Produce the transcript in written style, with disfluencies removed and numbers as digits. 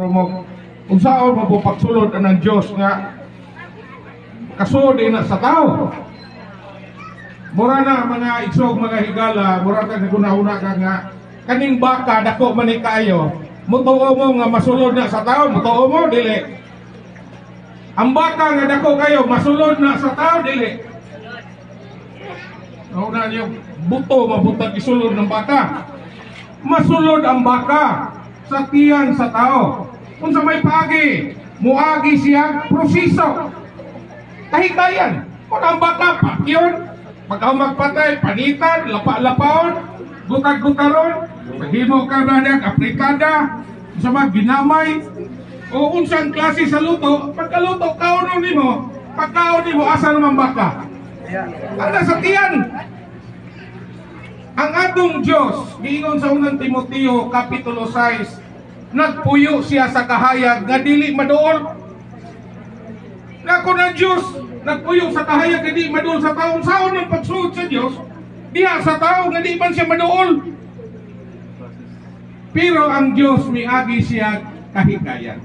mo unsaon mo po pagsulod ng Dios nga kasulod na sa tao. Mura na mga igsog mga higala, mura ka naguna-una ka nga kaning baka dako man ni kayo, mutuo mo nga masulod na sa tao, mutuo mo dili. Ang baka nga dako kayo masulod na sa tao dili. Nauna niyo buto mabutag isulod ng baka. Masulod ang baka sa tiyan sa tao. Kung sa may pagi, muagi siya proseso. Kahikayan. Kung ang baka pakyon, pag magpatay, panitan, lapa-lapaon, gutag-gutaron, paghimo ka na niyang apritada, sa mga ginamay, o unsang klase sa luto, pagkaluto, kauno nimo, pagkaon nimo, asa naman baka? Ana sa tiyan. Ang atong Diyos, giingon sa unang Timoteo, Kapitulo 6, nagpuyo siya sa kahayag nga dili maduol. Nako na Diyos, nagpuyo sa kahayag nga dili maduol sa taong saon ng pagsulod sa Diyos, diha sa tao nga di man siya maduol. Pero ang Diyos miagi siya kahikayan.